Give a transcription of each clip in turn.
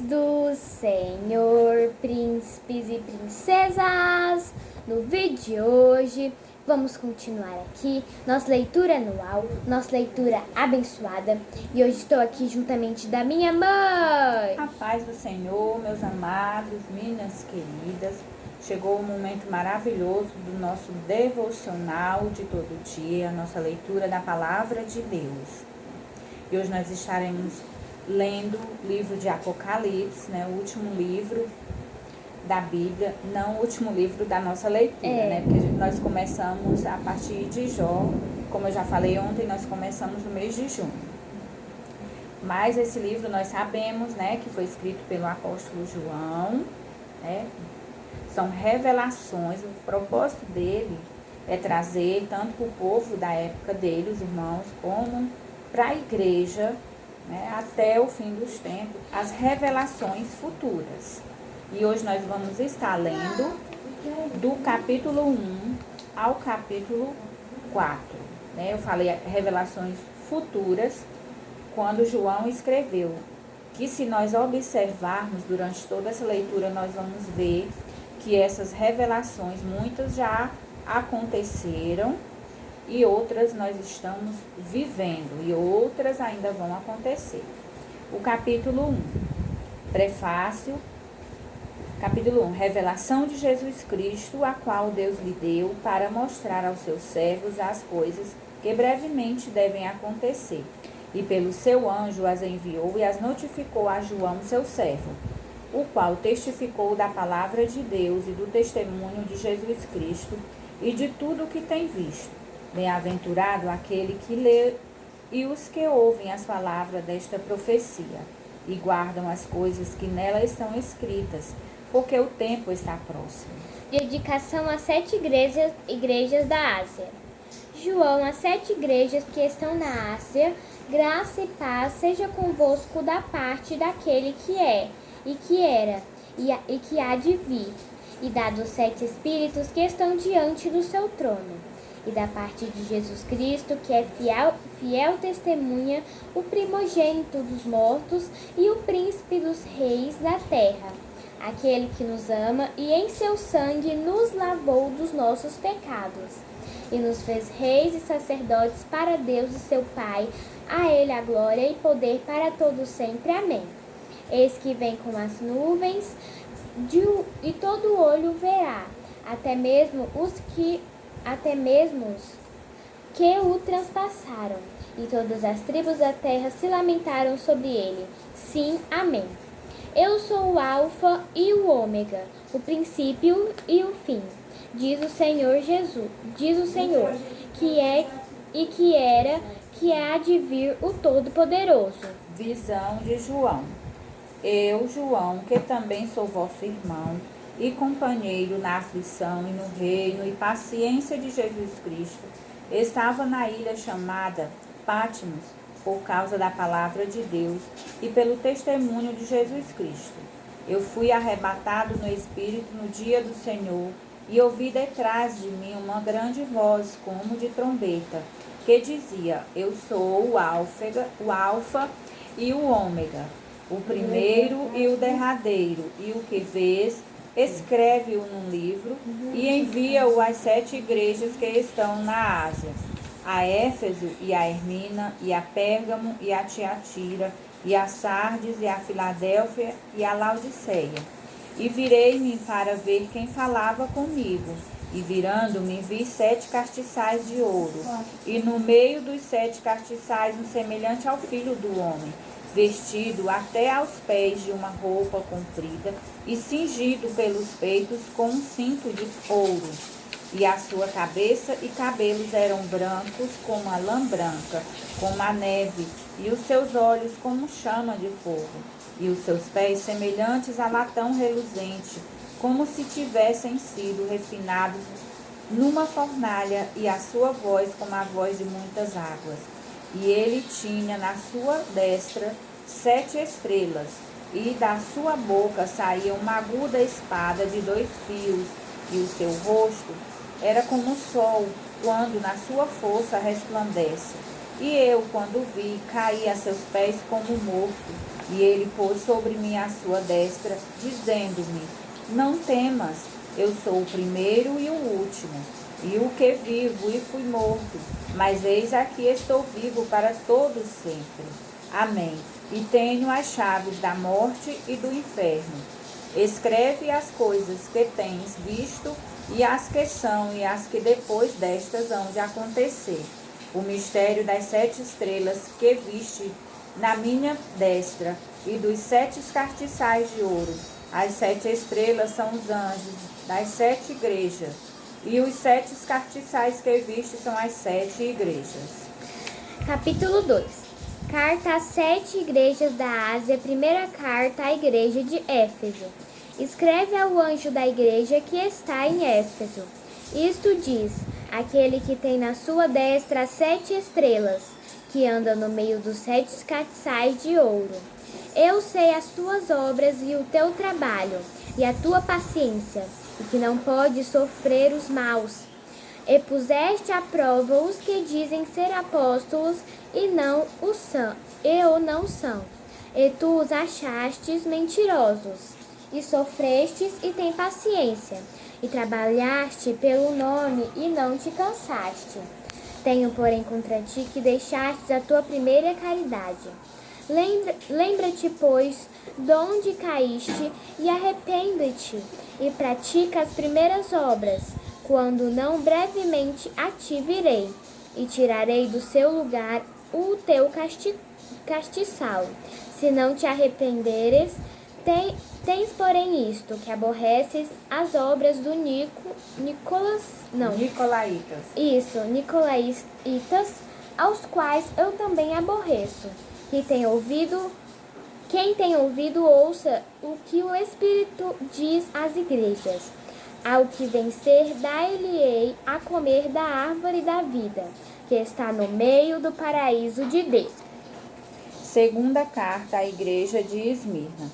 do Senhor, príncipes e princesas. No vídeo de hoje, vamos continuar aqui nossa leitura anual, nossa leitura abençoada. E hoje estou aqui juntamente da minha mãe. A paz do Senhor, meus amados, minhas queridas. Chegou o momento maravilhoso do nosso devocional de todo dia, nossa leitura da Palavra de Deus. E hoje nós estaremos lendo o livro de Apocalipse, o último livro da Bíblia, não o último livro da nossa leitura, porque nós começamos a partir de Jó, como eu já falei ontem, nós começamos no mês de junho. Mas esse livro nós sabemos, que foi escrito pelo apóstolo João, são revelações. O propósito dele é trazer tanto para o povo da época dele, os irmãos, como para a igreja, até o fim dos tempos, as revelações futuras. E hoje nós vamos estar lendo do capítulo 1 ao capítulo 4. Eu falei revelações futuras quando João escreveu, que se nós observarmos durante toda essa leitura, nós vamos ver que essas revelações, muitas já aconteceram e outras nós estamos vivendo e outras ainda vão acontecer. O capítulo 1, prefácio. Capítulo 1, revelação de Jesus Cristo, a qual Deus lhe deu para mostrar aos seus servos as coisas que brevemente devem acontecer. E pelo seu anjo as enviou e as notificou a João, seu servo, o qual testificou da palavra de Deus e do testemunho de Jesus Cristo e de tudo o que tem visto. Bem-aventurado aquele que lê e os que ouvem as palavras desta profecia e guardam as coisas que nela estão escritas, porque o tempo está próximo. Dedicação às 7 igrejas da Ásia. João, às 7 igrejas que estão na Ásia, graça e paz seja convosco da parte daquele que é, e que era, e que há de vir, e da dos 7 Espíritos que estão diante do seu trono, e da parte de Jesus Cristo, que é fiel testemunha, o primogênito dos mortos e o príncipe dos reis da terra, aquele que nos ama e em seu sangue nos lavou dos nossos pecados, e nos fez reis e sacerdotes para Deus e seu Pai. A ele a glória e poder para todos sempre. Amém. Eis que vem com as nuvens, e todo olho verá, até mesmo os que o transpassaram, e todas as tribos da terra se lamentaram sobre ele. Sim, amém. Eu sou o Alfa e o Ômega, o princípio e o fim, diz o Senhor Jesus, que é e que era, que há de vir o Todo-Poderoso. Visão de João. Eu, João, que também sou vosso irmão e companheiro na aflição e no reino e paciência de Jesus Cristo, estava na ilha chamada Patmos, por causa da palavra de Deus e pelo testemunho de Jesus Cristo. Eu fui arrebatado no Espírito no dia do Senhor e ouvi detrás de mim uma grande voz, como de trombeta, que dizia: Eu sou o Alfa e o Ômega, o primeiro e o derradeiro, e o que vês, escreve-o num livro e envia-o às 7 igrejas que estão na Ásia, a Éfeso e a Esmirna e a Pérgamo e a Tiatira e a Sardes e a Filadélfia e a Laodiceia. E virei-me para ver quem falava comigo. E virando-me, vi 7 castiçais de ouro. E no meio dos 7 castiçais, um semelhante ao Filho do Homem, vestido até aos pés de uma roupa comprida e cingido pelos peitos com um cinto de ouro. E a sua cabeça e cabelos eram brancos como a lã branca, como a neve, e os seus olhos como chama de fogo, e os seus pés semelhantes a latão reluzente, como se tivessem sido refinados numa fornalha, e a sua voz como a voz de muitas águas. E ele tinha na sua destra 7 estrelas, e da sua boca saía uma aguda espada de 2 fios, e o seu rosto era como o sol, quando na sua força resplandece. E eu, quando vi, caí a seus pés como morto. E ele pôs sobre mim a sua destra, dizendo-me: não temas, eu sou o primeiro e o último, e o que vivo e fui morto. Mas eis aqui estou vivo para todos sempre. Amém. E tenho as chaves da morte e do inferno. Escreve as coisas que tens visto, e as que são, e as que depois destas hão de acontecer. O mistério das 7 estrelas que viste na minha destra, e dos 7 castiçais de ouro. As 7 estrelas são os anjos das 7 igrejas, e os 7 castiçais que viste são as 7 igrejas. Capítulo 2. Carta às 7 igrejas da Ásia, primeira carta à igreja de Éfeso. Escreve ao anjo da igreja que está em Éfeso. Isto diz aquele que tem na sua destra as 7 estrelas, que anda no meio dos 7 castiçais de ouro. Eu sei as tuas obras e o teu trabalho, e a tua paciência, e que não podes sofrer os maus. E puseste à prova os que dizem ser apóstolos e não são. E tu os achastes mentirosos, e sofrestes e tem paciência, e trabalhaste pelo nome e não te cansaste. Tenho, porém, contra ti que deixastes a tua primeira caridade. Lembra-te, pois, de onde caíste, e arrepende-te, e pratica as primeiras obras, quando não brevemente a ti virei, e tirarei do seu lugar o teu castiçal. Se não te arrependeres, tens, porém, isto, que aborreces as obras do Nicolaítas, aos quais eu também aborreço. Quem tem ouvido, ouça o que o Espírito diz às igrejas. Ao que vencer, dar-lhe-ei a comer da árvore da vida, que está no meio do paraíso de Deus. Segunda carta à igreja de Esmirna.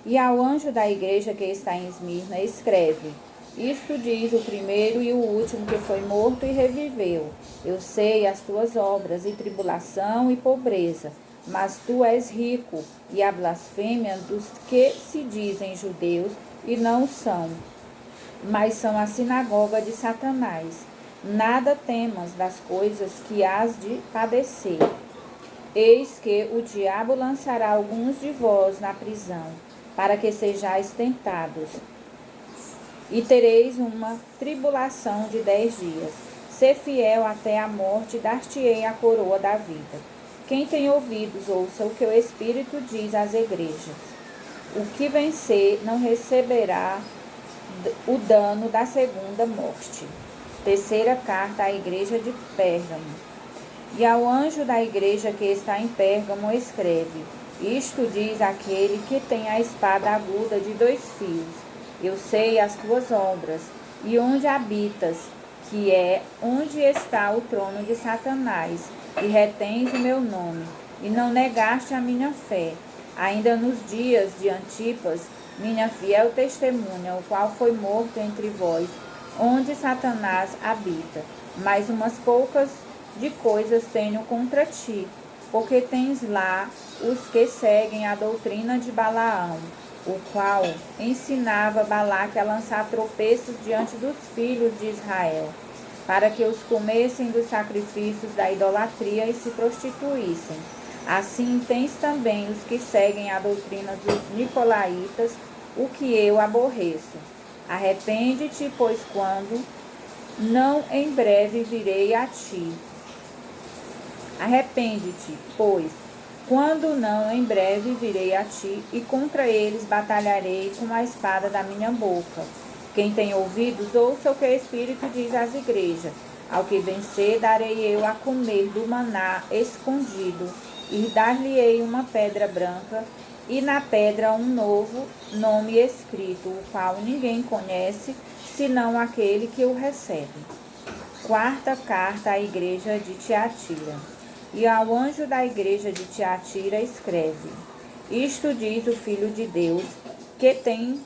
E ao anjo da igreja que está em Esmirna, escreve: isto diz o primeiro e o último que foi morto e reviveu. Eu sei as tuas obras, e tribulação e pobreza, mas tu és rico, e a blasfêmia dos que se dizem judeus e não são, mas são a sinagoga de Satanás. Nada temas das coisas que hás de padecer. Eis que o diabo lançará alguns de vós na prisão, para que sejais tentados, e tereis uma tribulação de 10 dias. Sê fiel até a morte, dar-te-ei a coroa da vida. Quem tem ouvidos, ouça o que o Espírito diz às igrejas. O que vencer não receberá o dano da segunda morte. Terceira carta à igreja de Pérgamo. E ao anjo da igreja que está em Pérgamo escreve: isto diz aquele que tem a espada aguda de 2 fios. Eu sei as tuas obras, e onde habitas, que é onde está o trono de Satanás, e retens o meu nome, e não negaste a minha fé, ainda nos dias de Antipas, minha fiel testemunha, o qual foi morto entre vós, onde Satanás habita. Mas umas poucas de coisas tenho contra ti, porque tens lá os que seguem a doutrina de Balaão, o qual ensinava Balaque a lançar tropeços diante dos filhos de Israel, para que os comessem dos sacrifícios da idolatria e se prostituíssem. Assim tens também os que seguem a doutrina dos nicolaítas, o que eu aborreço. Arrepende-te, pois quando não em breve virei a ti. Arrepende-te, pois quando não em breve virei a ti, e contra eles batalharei com a espada da minha boca. Quem tem ouvidos, ouça o que o Espírito diz às igrejas. Ao que vencer, darei eu a comer do maná escondido, e dar-lhe-ei uma pedra branca, e na pedra um novo nome escrito, o qual ninguém conhece, senão aquele que o recebe. Quarta carta à igreja de Tiatira. E ao anjo da igreja de Tiatira escreve: isto diz o Filho de Deus, que tem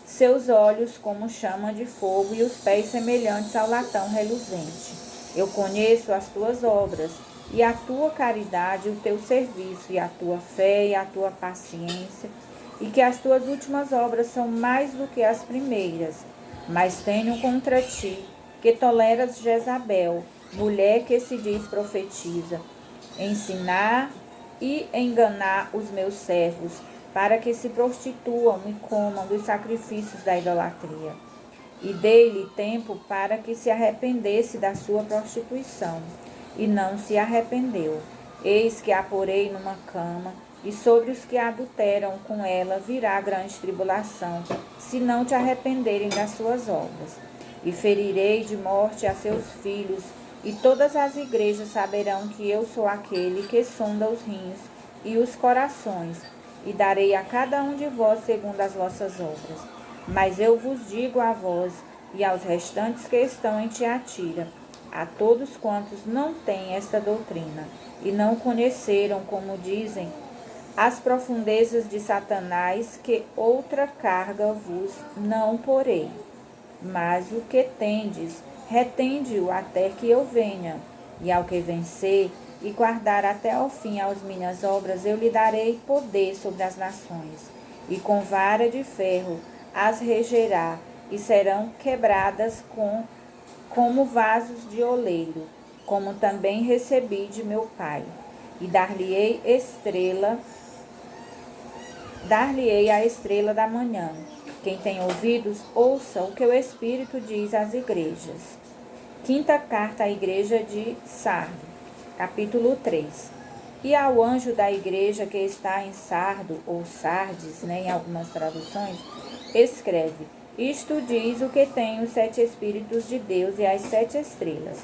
seus olhos como chama de fogo e os pés semelhantes ao latão reluzente. Eu conheço as tuas obras, e a tua caridade, o teu serviço, e a tua fé e a tua paciência, e que as tuas últimas obras são mais do que as primeiras. Mas tenho contra ti que toleras Jezabel, mulher que se diz profetiza, ensinar e enganar os meus servos, para que se prostituam e comam dos sacrifícios da idolatria. E dei-lhe tempo para que se arrependesse da sua prostituição, e não se arrependeu. Eis que a porei numa cama, e sobre os que adulteram com ela virá grande tribulação, se não te arrependerem das suas obras. E ferirei de morte a seus filhos, e todas as igrejas saberão que eu sou aquele que sonda os rins e os corações, e darei a cada um de vós segundo as vossas obras. Mas eu vos digo a vós e aos restantes que estão em Tiatira, a todos quantos não têm esta doutrina, e não conheceram, como dizem, as profundezas de Satanás, que outra carga vos não porei. Mas o que tendes, retende-o até que eu venha. E ao que vencer e guardar até ao fim as minhas obras, eu lhe darei poder sobre as nações, e com vara de ferro as regerá, e serão quebradas como vasos de oleiro, como também recebi de meu Pai. E dar-lhe-ei a estrela da manhã. Quem tem ouvidos, ouça o que o Espírito diz às igrejas. Quinta carta à igreja de Sardo, capítulo 3. E ao anjo da igreja que está em Sardo, ou Sardes, em algumas traduções, escreve: Isto diz o que tem os 7 Espíritos de Deus e as 7 estrelas.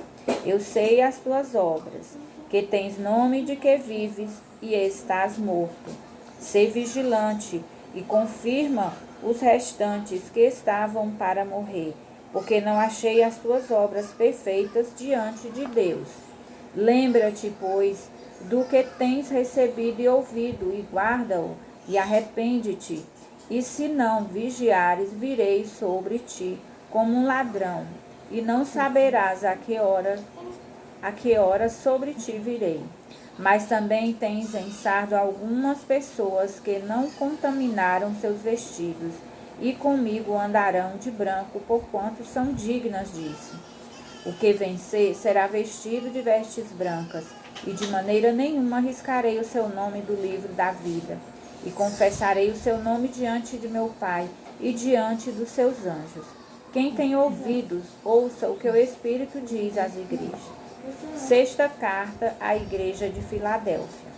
Eu sei as tuas obras, que tens nome de que vives e estás morto. Sê vigilante e confirma os restantes que estavam para morrer, porque não achei as tuas obras perfeitas diante de Deus. Lembra-te, pois, do que tens recebido e ouvido, e guarda-o, e arrepende-te. E se não vigiares, virei sobre ti como um ladrão, e não saberás a que hora sobre ti virei. Mas também tens em Sardo algumas pessoas que não contaminaram seus vestidos, e comigo andarão de branco, porquanto são dignas disso. O que vencer será vestido de vestes brancas, e de maneira nenhuma arriscarei o seu nome do livro da vida, e confessarei o seu nome diante de meu Pai e diante dos seus anjos. Quem tem ouvidos, ouça o que o Espírito diz às igrejas. Sexta carta à igreja de Filadélfia.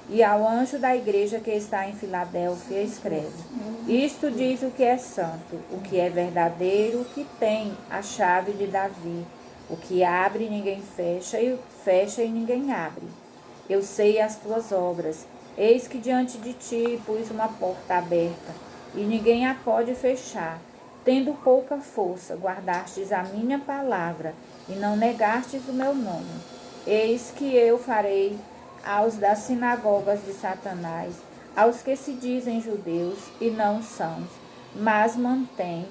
E ao anjo da igreja que está em Filadélfia escreve: Isto diz o que é santo, o que é verdadeiro, o que tem a chave de Davi, o que abre ninguém fecha, e fecha e ninguém abre. Eu sei as tuas obras. Eis que diante de ti pus uma porta aberta, e ninguém a pode fechar. Tendo pouca força, guardastes a minha palavra, e não negastes o meu nome. Eis que eu farei aos das sinagogas de Satanás, aos que se dizem judeus e não são, mas mantêm.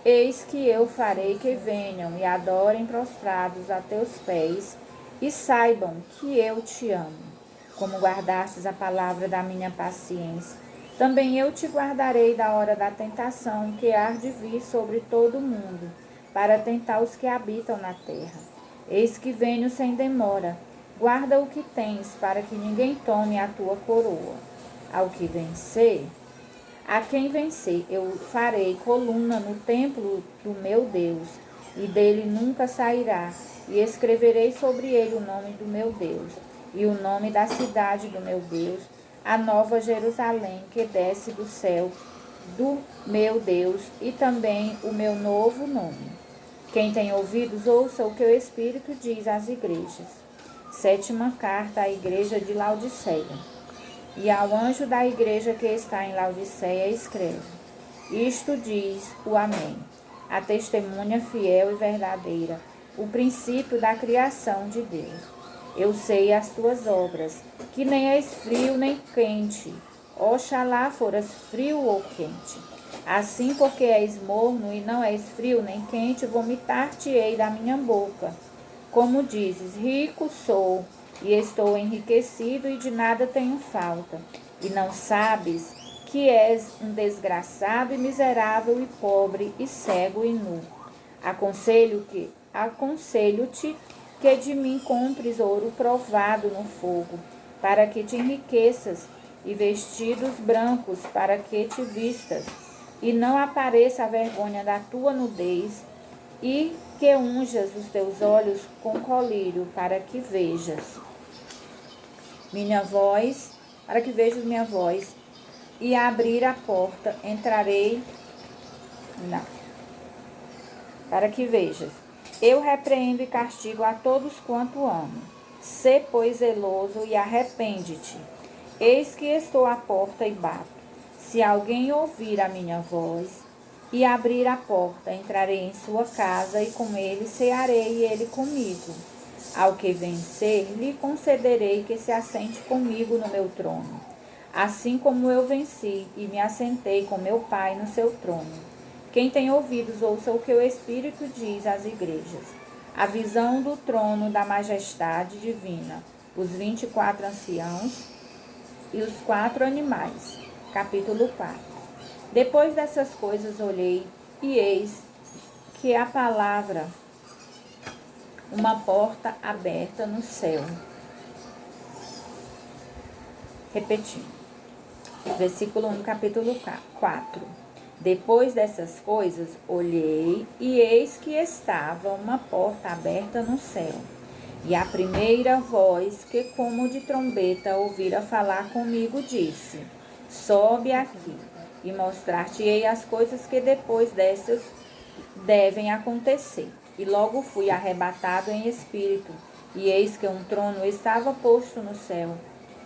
Eis que eu farei que venham e adorem prostrados a teus pés, e saibam que eu te amo. Como guardastes a palavra da minha paciência, também eu te guardarei da hora da tentação que há de vir sobre todo o mundo, para tentar os que habitam na terra. Eis que venho sem demora. Guarda o que tens, para que ninguém tome a tua coroa. Ao que vencer, a quem vencer, eu farei coluna no templo do meu Deus, e dele nunca sairá, e escreverei sobre ele o nome do meu Deus, e o nome da cidade do meu Deus, a nova Jerusalém, que desce do céu do meu Deus, e também o meu novo nome. Quem tem ouvidos, ouça o que o Espírito diz às igrejas. Sétima carta à igreja de Laodiceia. E ao anjo da igreja que está em Laodiceia escreve: Isto diz o Amém, a testemunha fiel e verdadeira, o princípio da criação de Deus. Eu sei as tuas obras, que nem és frio nem quente. Oxalá foras frio ou quente. Assim, porque és morno e não és frio nem quente, vomitar-te-ei da minha boca. Como dizes, rico sou e estou enriquecido e de nada tenho falta. E não sabes que és um desgraçado e miserável e pobre e cego e nu. Aconselho-te que de mim compres ouro provado no fogo, para que te enriqueças, e vestidos brancos, para que te vistas, e não apareça a vergonha da tua nudez, e que unjas os teus olhos com colírio, para que vejas minha voz, e abrir a porta, entrarei, não, para que vejas. Eu repreendo e castigo a todos quanto amo. Sê, pois, zeloso e arrepende-te. Eis que estou à porta e bato. Se alguém ouvir a minha voz e abrir a porta, entrarei em sua casa e com ele cearei e ele comigo. Ao que vencer, lhe concederei que se assente comigo no meu trono, assim como eu venci e me assentei com meu Pai no seu trono. Quem tem ouvidos, ouça o que o Espírito diz às igrejas. A visão do trono da majestade divina, os 24 anciãos e os 4 animais. Capítulo 4. Depois dessas coisas olhei, e eis que a palavra, uma porta aberta no céu. Repetindo. Versículo 1, capítulo 4. Depois dessas coisas, olhei, e eis que estava uma porta aberta no céu. E a primeira voz, que como de trombeta ouvira falar comigo, disse: sobe aqui, e mostrar-te-ei as coisas que depois dessas devem acontecer. E logo fui arrebatado em espírito, e eis que um trono estava posto no céu,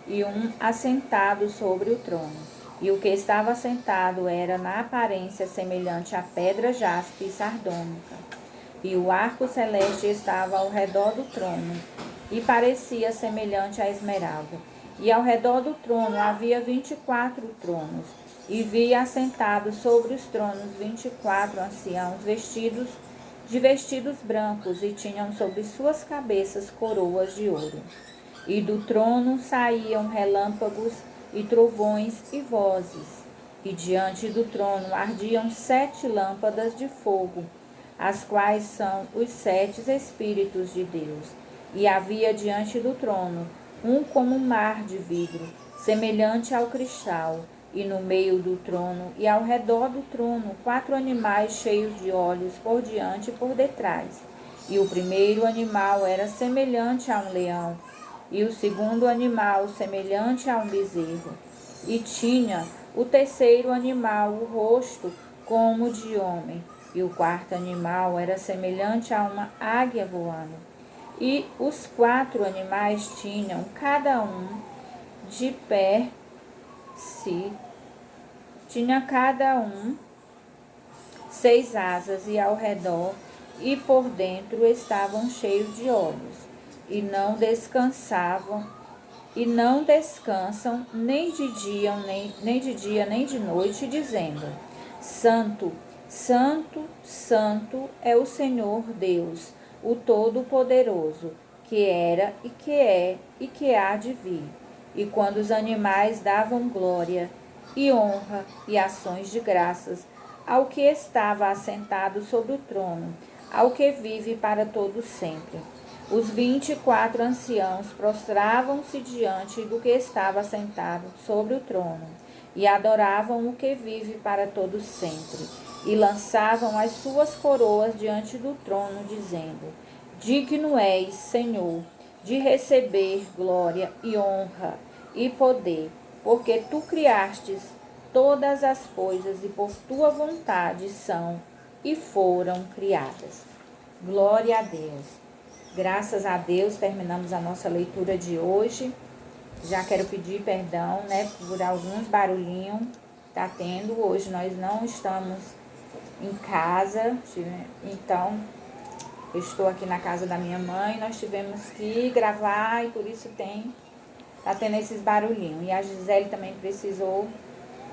e um assentado sobre o trono. E o que estava assentado era na aparência semelhante a pedra jaspe e sardônica. E o arco celeste estava ao redor do trono, e parecia semelhante a esmeralda. E ao redor do trono havia 24 tronos, e vi assentados sobre os tronos 24 anciãos vestidos brancos, e tinham sobre suas cabeças coroas de ouro. E do trono saíam relâmpagos e trovões e vozes, e diante do trono ardiam 7 lâmpadas de fogo, as quais são os 7 Espíritos de Deus. E havia diante do trono um como um mar de vidro, semelhante ao cristal, e no meio do trono e ao redor do trono 4 animais cheios de olhos por diante e por detrás. E o primeiro animal era semelhante a um leão, e o segundo animal semelhante a um bezerro. E tinha o terceiro animal o rosto como de homem, e o quarto animal era semelhante a uma águia voando. E os 4 animais tinham cada um de pé si, tinha cada um 6 asas, e ao redor e por dentro estavam cheios de olhos, e não descansam nem de dia nem de noite, dizendo: Santo, Santo, Santo é o Senhor Deus, o Todo-Poderoso, que era e que é e que há de vir. E quando os animais davam glória e honra e ações de graças ao que estava assentado sobre o trono, ao que vive para todo sempre, os 24 anciãos prostravam-se diante do que estava assentado sobre o trono, e adoravam o que vive para todo sempre, e lançavam as suas coroas diante do trono, dizendo: Digno és, Senhor, de receber glória e honra e poder, porque tu criastes todas as coisas, e por tua vontade são e foram criadas. Glória a Deus. Graças a Deus, terminamos a nossa leitura de hoje. Já quero pedir perdão, por alguns barulhinhos que tá tendo. Hoje nós não estamos em casa, então eu estou aqui na casa da minha mãe. Nós tivemos que gravar e por isso tá tendo esses barulhinhos. E a Gisele também precisou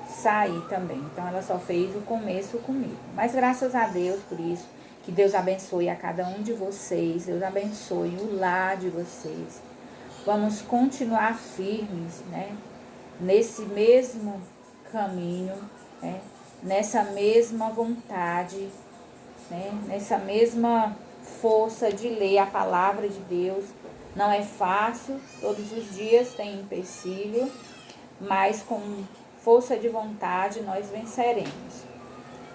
sair também, então ela só fez o começo comigo. Mas graças a Deus por isso. Que Deus abençoe a cada um de vocês, Deus abençoe o lar de vocês, Vamos continuar firmes, né? Nesse mesmo caminho, né? Nessa mesma vontade, né? Nessa mesma força de ler a palavra de Deus. Não é fácil, todos os dias tem empecilho, mas com força de vontade nós venceremos.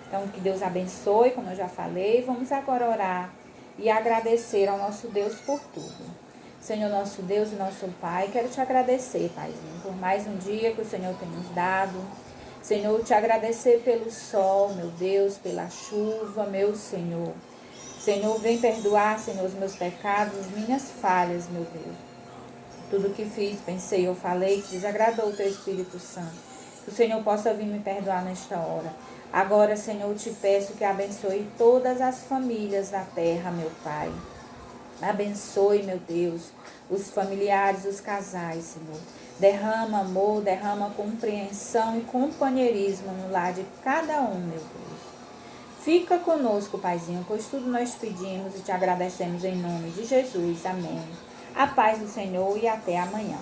Então, que Deus abençoe, como eu já falei. Vamos agora orar e agradecer ao nosso Deus por tudo. Senhor, nosso Deus e nosso Pai, quero te agradecer, Paizinho, por mais um dia que o Senhor tem nos dado. Senhor, te agradecer pelo sol, meu Deus, pela chuva, meu Senhor. Senhor, vem perdoar, Senhor, os meus pecados, minhas falhas, meu Deus. Tudo que fiz, pensei ou falei que desagradou o Teu Espírito Santo. Que o Senhor possa vir me perdoar nesta hora. Agora, Senhor, te peço que abençoe todas as famílias da terra, meu Pai. Abençoe, meu Deus, os familiares, os casais, Senhor. Derrama amor, derrama compreensão e companheirismo no lar de cada um, meu Deus. Fica conosco, Paizinho, pois tudo nós pedimos e te agradecemos em nome de Jesus. Amém. A paz do Senhor e até amanhã.